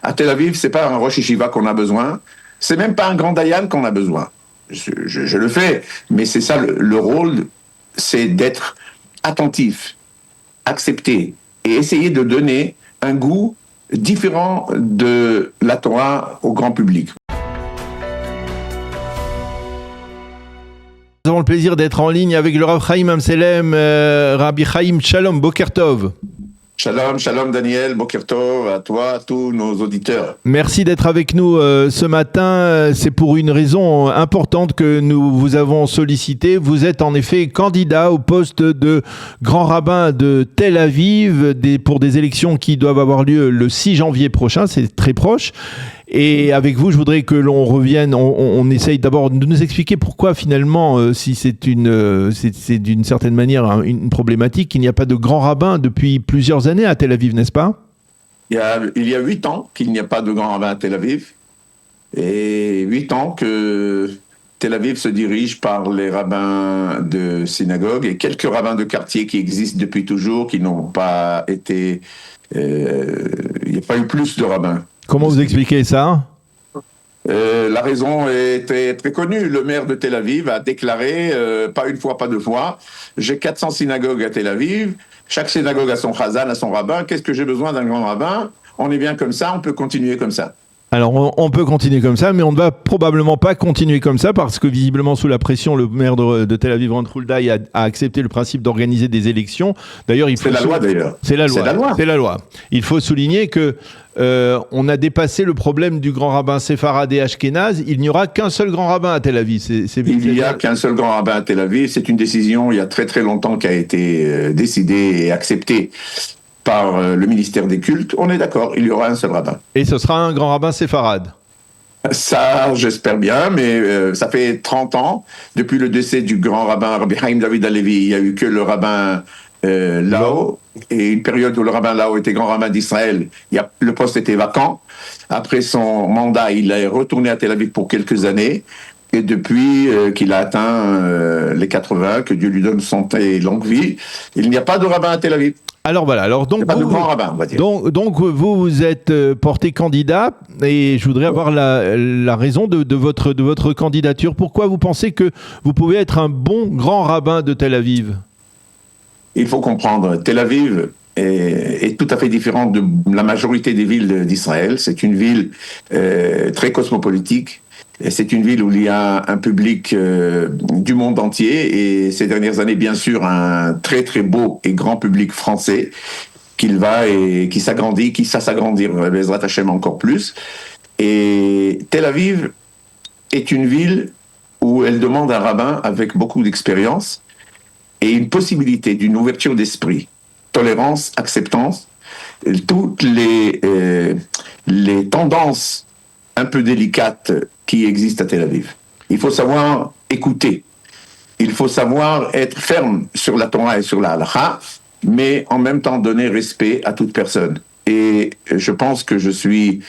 À Tel Aviv, c'est pas un Rosh Yeshiva qu'on a besoin, c'est même pas un grand Dayan qu'on a besoin. Je le fais, mais c'est ça le rôle, c'est d'être attentif, accepter et essayer de donner un goût différent de la Torah au grand public. Nous avons le plaisir d'être en ligne avec le Rav Chaim Amselem, Rabbi Chaim Shalom, Boker Tov. Shalom, shalom Daniel, Boker Tov, à toi, à tous nos auditeurs. Merci d'être avec nous ce matin. C'est pour une raison importante que nous vous avons sollicité. Vous êtes en effet candidat au poste de grand rabbin de Tel Aviv pour des élections qui doivent avoir lieu le 6 janvier prochain, c'est très proche. Et avec vous, je voudrais que l'on revienne, on essaye d'abord de nous expliquer pourquoi finalement, si c'est d'une certaine manière une problématique, qu'il n'y a pas de grand rabbin depuis plusieurs années à Tel Aviv, n'est-ce pas ? Il y a 8 ans qu'il n'y a pas de grand rabbin à Tel Aviv, et 8 ans que Tel Aviv se dirige par les rabbins de synagogue et quelques rabbins de quartier qui existent depuis toujours, qui n'ont pas été... il n'y a pas eu plus de rabbins. Comment vous expliquez ça ? La raison était très connue. Le maire de Tel Aviv a déclaré, pas une fois, pas deux fois, j'ai 400 synagogues à Tel Aviv, chaque synagogue a son chazan, a son rabbin, qu'est-ce que j'ai besoin d'un grand rabbin ? On est bien comme ça, on peut continuer comme ça. Alors, on peut continuer comme ça, mais on ne va probablement pas continuer comme ça parce que visiblement, sous la pression, le maire de Tel Aviv, Ron Hulday, a accepté le principe d'organiser des élections. D'ailleurs, c'est la loi, d'ailleurs. C'est la loi. Il faut souligner que on a dépassé le problème du grand rabbin séfarade et ashkénaze. Il n'y aura qu'un seul grand rabbin à Tel Aviv. Il n'y a qu'un seul grand rabbin à Tel Aviv. C'est une décision, il y a très très longtemps, qui a été décidée et acceptée par le ministère des cultes. On est d'accord, il y aura un seul rabbin. Et ce sera un grand rabbin séfarade. Ça, j'espère bien, mais ça fait 30 ans, depuis le décès du grand rabbin Rabbi Chaim David Halevi, il n'y a eu que le rabbin Lao, et une période où le rabbin Lao était grand rabbin d'Israël, le poste était vacant. Après son mandat, il est retourné à Tel Aviv pour quelques années, et depuis qu'il a atteint les 80, que Dieu lui donne santé et longue vie, il n'y a pas de rabbin à Tel Aviv. Alors voilà, donc pas de grand rabbin, on va dire. Donc vous êtes porté candidat et je voudrais avoir la raison de votre candidature. Pourquoi vous pensez que vous pouvez être un bon grand rabbin de Tel Aviv ? Il faut comprendre, Tel Aviv est tout à fait différente de la majorité des villes d'Israël. C'est une ville très cosmopolitique. Et c'est une ville où il y a un public du monde entier et ces dernières années, bien sûr, un très très beau et grand public français qui s'agrandit, qui va s'agrandir, Bezrat Hashem, encore plus. Et Tel Aviv est une ville où elle demande un rabbin avec beaucoup d'expérience et une possibilité d'une ouverture d'esprit, tolérance, acceptance, toutes les tendances un peu délicates qui existent à Tel Aviv. Il faut savoir écouter. Il faut savoir être ferme sur la Torah et sur la Halakha, mais en même temps donner respect à toute personne. Et je pense que je suis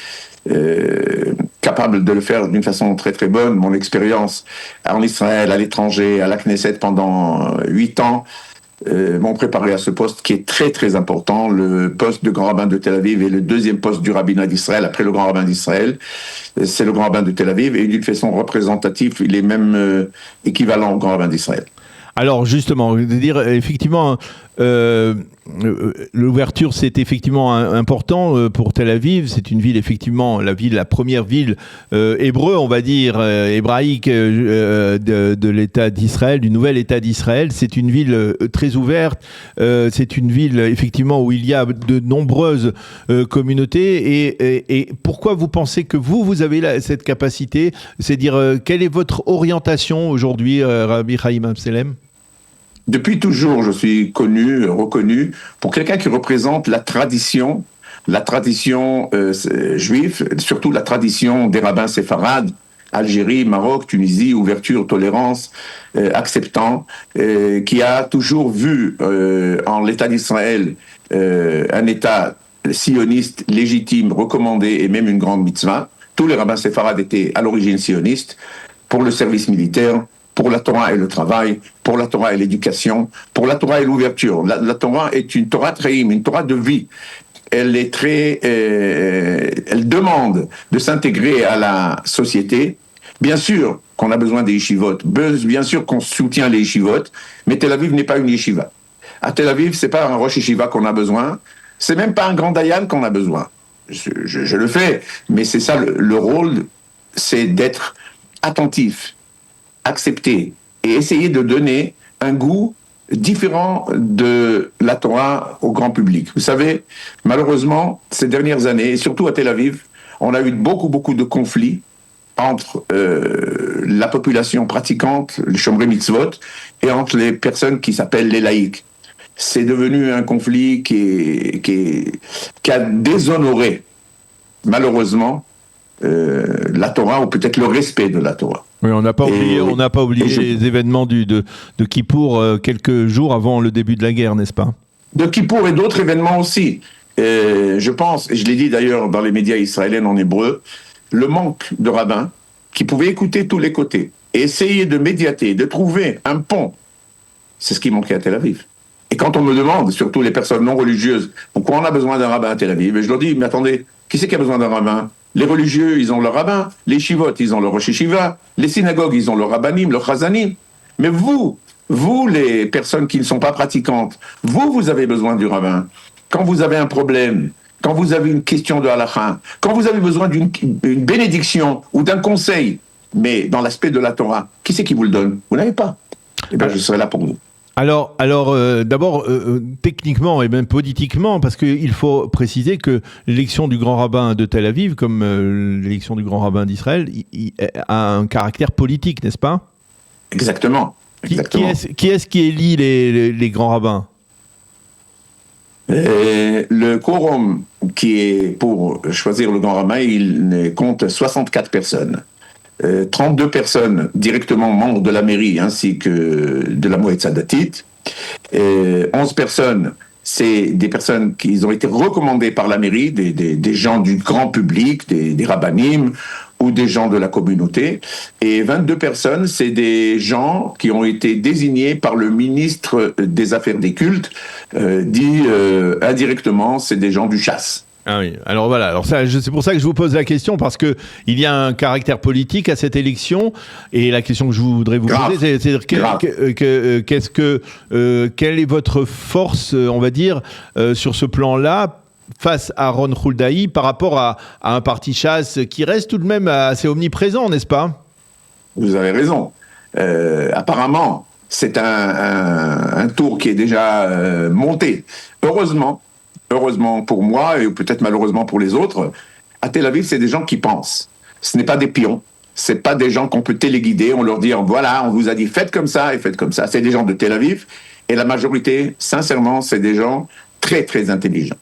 capable de le faire d'une façon très très bonne. Mon expérience en Israël, à l'étranger, à la Knesset pendant 8 ans, m'ont préparé à ce poste qui est très très important. Le poste de grand rabbin de Tel Aviv est le deuxième poste du rabbinat d'Israël après le grand rabbin d'Israël. C'est le grand rabbin de Tel Aviv et d'une façon représentative, il est même équivalent au grand rabbin d'Israël. Alors justement, dire effectivement, l'ouverture c'est effectivement important pour Tel Aviv. C'est une ville effectivement la première ville hébreu, on va dire hébraïque de l'État d'Israël, du nouvel État d'Israël. C'est une ville très ouverte. C'est une ville effectivement où il y a de nombreuses communautés. Et pourquoi vous pensez que vous avez cette capacité? C'est dire quelle est votre orientation aujourd'hui, Rabbi Chaim Amselem? Depuis toujours, je suis reconnu pour quelqu'un qui représente la tradition juive, surtout la tradition des rabbins séfarades, Algérie, Maroc, Tunisie, ouverture, tolérance, acceptant, qui a toujours vu en l'État d'Israël un État sioniste, légitime, recommandé et même une grande mitzvah. Tous les rabbins séfarades étaient à l'origine sionistes pour le service militaire, pour la Torah et le travail, pour la Torah et l'éducation, pour la Torah et l'ouverture. La Torah est une Torah Treim, une Torah de vie. elle est elle demande de s'intégrer à la société. Bien sûr qu'on a besoin des yeshivot, bien sûr qu'on soutient les yeshivot, mais Tel Aviv n'est pas une yeshiva. À Tel Aviv, c'est pas un rosh yeshiva qu'on a besoin, c'est même pas un grand dayan qu'on a besoin. Je le fais, mais c'est ça le rôle, c'est d'être attentif, accepter et essayer de donner un goût différent de la Torah au grand public. Vous savez, malheureusement, ces dernières années, et surtout à Tel Aviv, on a eu beaucoup de conflits entre la population pratiquante, les Shomrei Mitzvot, et entre les personnes qui s'appellent les laïcs. C'est devenu un conflit qui a déshonoré, malheureusement, la Torah, ou peut-être le respect de la Torah. Oui, on n'a pas oublié les événements de Kippour quelques jours avant le début de la guerre, n'est-ce pas? De Kippour et d'autres événements aussi. Je pense, et je l'ai dit d'ailleurs dans les médias israéliens en hébreu, le manque de rabbins qui pouvaient écouter tous les côtés et essayer de médiater, de trouver un pont, c'est ce qui manquait à Tel Aviv. Et quand on me demande, surtout les personnes non religieuses, pourquoi on a besoin d'un rabbin à Tel Aviv, et je leur dis, mais attendez, qui c'est qui a besoin d'un rabbin? Les religieux, ils ont leur rabbin, les shivot, ils ont leur rosh yeshiva, les synagogues, ils ont leur rabbanim, leur chazanim. Mais vous, les personnes qui ne sont pas pratiquantes, vous avez besoin du rabbin. Quand vous avez un problème, quand vous avez une question de halakha, quand vous avez besoin d'une bénédiction ou d'un conseil, mais dans l'aspect de la Torah, qui c'est qui vous le donne? Vous n'avez pas. Eh bien, je serai là pour vous. Alors, d'abord, techniquement et même politiquement, parce qu'il faut préciser que l'élection du grand rabbin de Tel Aviv, comme l'élection du grand rabbin d'Israël, a un caractère politique, n'est-ce pas? Exactement. Qui est-ce qui élit les grands rabbins? Le quorum qui est pour choisir le grand rabbin, il compte 64 personnes. 32 personnes directement membres de la mairie ainsi que de la Moëtza Datit. 11 personnes, c'est des personnes qui ont été recommandées par la mairie, des gens du grand public, des rabbanim ou des gens de la communauté. Et 22 personnes, c'est des gens qui ont été désignés par le ministre des Affaires des Cultes, indirectement, c'est des gens du chasse. Ah oui, alors voilà, c'est pour ça que je vous pose la question, parce que il y a un caractère politique à cette élection, et la question que je voudrais vous poser, c'est quelle est votre force, on va dire, sur ce plan-là, face à Ron Huldaï, par rapport à un parti chasse qui reste tout de même assez omniprésent, n'est-ce pas? Vous avez raison. Apparemment, c'est un tour qui est déjà monté. Heureusement pour moi, et peut-être malheureusement pour les autres, à Tel Aviv, c'est des gens qui pensent. Ce n'est pas des pions. C'est pas des gens qu'on peut téléguider, on leur dit, voilà, on vous a dit, faites comme ça et faites comme ça. C'est des gens de Tel Aviv, et la majorité, sincèrement, c'est des gens très, très intelligents.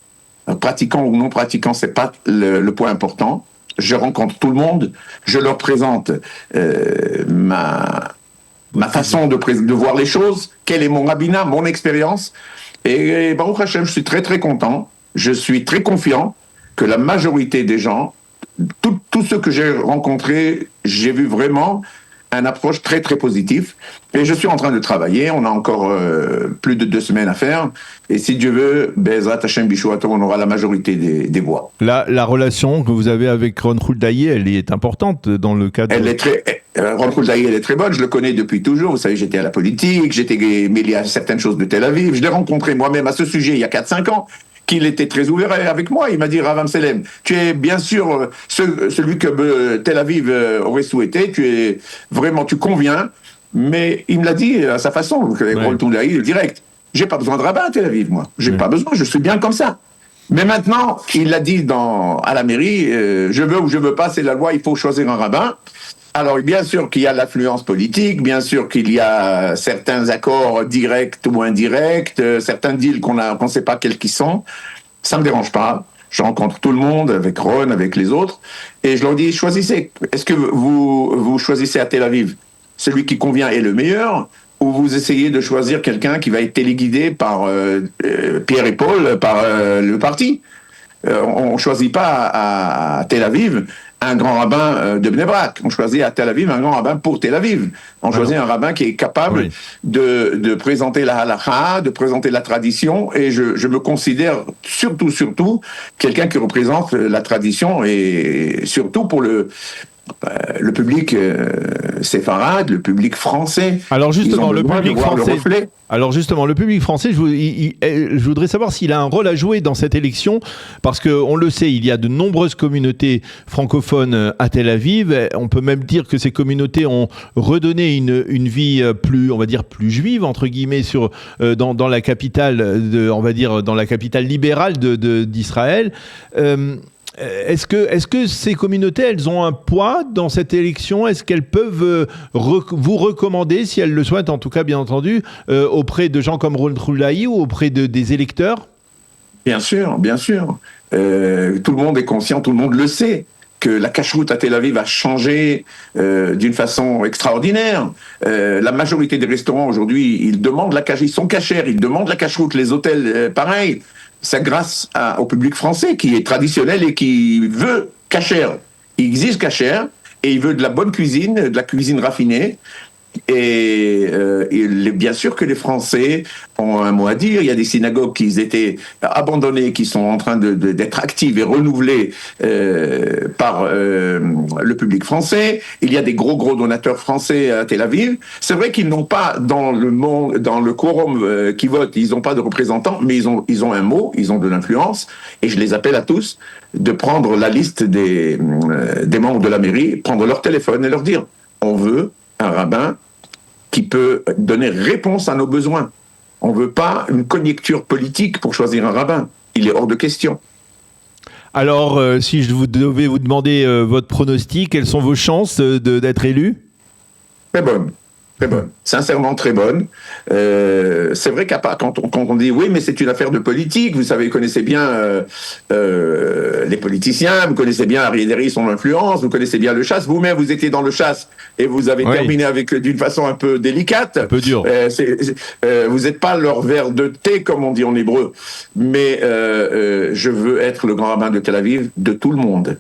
Pratiquants ou non pratiquants, c'est pas le point important. Je rencontre tout le monde, je leur présente ma façon de voir les choses, quel est mon rabbinat, mon expérience. Et Baruch Hashem, je suis très très content, je suis très confiant que la majorité des gens, tous ceux que j'ai rencontrés, j'ai vu vraiment une approche très très positive. Et je suis en train de travailler, on a encore plus de 2 semaines à faire. Et si Dieu veut, Be'ezrat Hashem Bishuato, on aura la majorité des voix. La relation que vous avez avec Ron Huldaï, elle est importante dans le cadre... Ron Huldaï, elle est très bonne, je le connais depuis toujours. Vous savez, j'étais à la politique, j'étais mêlé à certaines choses de Tel Aviv. Je l'ai rencontré moi-même à ce sujet il y a 4-5 ans, qu'il était très ouvert avec moi. Il m'a dit, Rav Amselem, tu es bien sûr celui que Tel Aviv aurait souhaité, tu conviens, mais il me l'a dit à sa façon, Ron Huldaï, direct. J'ai pas besoin de rabbin à Tel Aviv, moi. J'ai pas besoin, je suis bien comme ça. Mais maintenant, il l'a dit à la mairie, je veux ou je veux pas, c'est la loi, il faut choisir un rabbin. Alors, bien sûr qu'il y a l'affluence politique, bien sûr qu'il y a certains accords directs ou indirects, certains deals qu'on ne sait pas quels qu'ils sont. Ça me dérange pas. Je rencontre tout le monde, avec Ron, avec les autres, et je leur dis, choisissez. Est-ce que vous choisissez à Tel Aviv celui qui convient est le meilleur, ou vous essayez de choisir quelqu'un qui va être téléguidé par Pierre et Paul, par le parti? On choisit pas à Tel Aviv un grand rabbin de Bnei Brak. On choisit à Tel Aviv un grand rabbin pour Tel Aviv. On choisit un rabbin qui est capable de présenter la halakha, de présenter la tradition, et je me considère surtout quelqu'un qui représente la tradition, et surtout pour le public séfarade, le public français. Alors justement, le public français. Alors justement, le public français, je voudrais savoir s'il a un rôle à jouer dans cette élection, parce que on le sait, il y a de nombreuses communautés francophones à Tel Aviv. On peut même dire que ces communautés ont redonné une vie plus, on va dire, plus juive entre guillemets dans la capitale, on va dire dans la capitale libérale d'Israël. Est-ce que ces communautés, elles ont un poids dans cette élection? Est-ce qu'elles peuvent vous recommander, si elles le souhaitent, en tout cas, bien entendu, auprès de gens comme Ron Troulaï ou auprès des électeurs? Bien sûr, bien sûr. Tout le monde est conscient, tout le monde le sait, que la cacheroute à Tel Aviv a changé d'une façon extraordinaire. La majorité des restaurants, aujourd'hui, ils demandent ils sont cachers, ils demandent la cacheroute, les hôtels, pareil. C'est grâce au public français qui est traditionnel et qui veut cachère. Il exige cachère et il veut de la bonne cuisine, de la cuisine raffinée. Et bien sûr que les Français ont un mot à dire. Il y a des synagogues qui étaient abandonnées, qui sont en train d'être actives et renouvelées par le public français. Il y a des gros donateurs français à Tel Aviv. C'est vrai qu'ils n'ont pas dans le quorum qui vote, ils n'ont pas de représentants, mais ils ont un mot, ils ont de l'influence. Et je les appelle à tous de prendre la liste des membres de la mairie, prendre leur téléphone et leur dire: on veut un rabbin qui peut donner réponse à nos besoins. On ne veut pas une conjecture politique pour choisir un rabbin. Il est hors de question. Alors, si je devais vous demander votre pronostic, quelles sont vos chances d'être élu? Très bonne. Très bonne, sincèrement très bonne. C'est vrai quand on dit oui, mais c'est une affaire de politique, vous savez, vous connaissez bien les politiciens, vous connaissez bien Ariel Henry, son influence, vous connaissez bien le chasse, vous-même vous étiez dans le chasse et vous avez terminé d'une façon un peu délicate. Un peu dur. Vous n'êtes pas leur verre de thé, comme on dit en hébreu, mais je veux être le grand rabbin de Tel Aviv de tout le monde,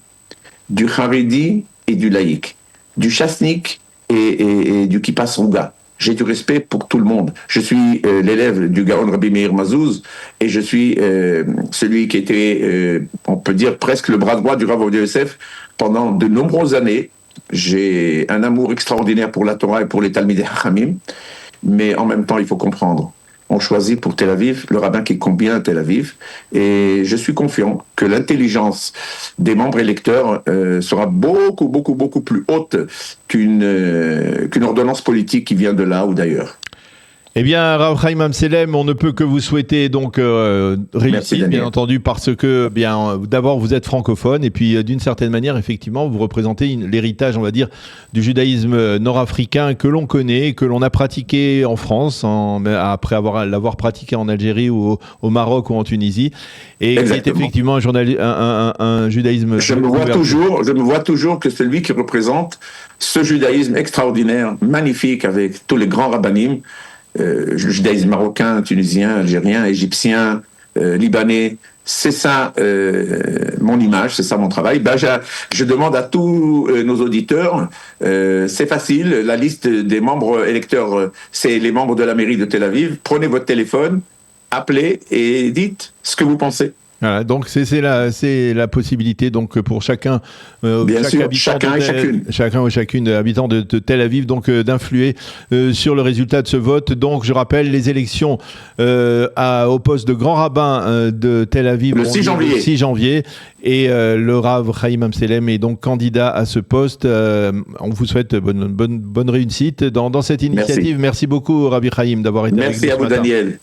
du Haredi et du laïc, du chassnik et du Kippa Sruga. J'ai du respect pour tout le monde. Je suis l'élève du Gaon Rabbi Meir Mazouz et je suis celui qui était, on peut dire, presque le bras droit du Rav Ovadia Yosef pendant de nombreuses années. J'ai un amour extraordinaire pour la Torah et pour les Talmidei Chachamim, mais en même temps, il faut comprendre. On choisit pour Tel Aviv le rabbin qui convient à Tel Aviv, et je suis confiant que l'intelligence des membres électeurs sera beaucoup plus haute qu'une ordonnance politique qui vient de là ou d'ailleurs. Eh bien, Rav Chaim Amselem, on ne peut que vous souhaiter donc réussite, bien entendu, parce que d'abord vous êtes francophone et puis d'une certaine manière, effectivement, vous représentez l'héritage, on va dire, du judaïsme nord-africain que l'on connaît, que l'on a pratiqué en France, après l'avoir pratiqué en Algérie ou au Maroc ou en Tunisie, et qui est effectivement un judaïsme. Je me vois toujours que celui qui représente ce judaïsme extraordinaire, magnifique, avec tous les grands rabbanim. Le judaïsme marocain, tunisien, algérien, égyptien, libanais, c'est ça mon image, c'est ça mon travail. Je demande à tous nos auditeurs, c'est facile, la liste des membres électeurs, c'est les membres de la mairie de Tel Aviv. Prenez votre téléphone, appelez et dites ce que vous pensez. Voilà, donc c'est la possibilité donc pour chacun, chacun ou chacune habitant de Tel Aviv donc d'influer sur le résultat de ce vote. Donc je rappelle les élections au poste de grand rabbin de Tel Aviv le 6 janvier et le Rav Chaim Amselem est donc candidat à ce poste. On vous souhaite bonne réussite dans cette initiative. Merci beaucoup Rabbi Chaim d'avoir été avec nous ce matin. Merci à vous Daniel.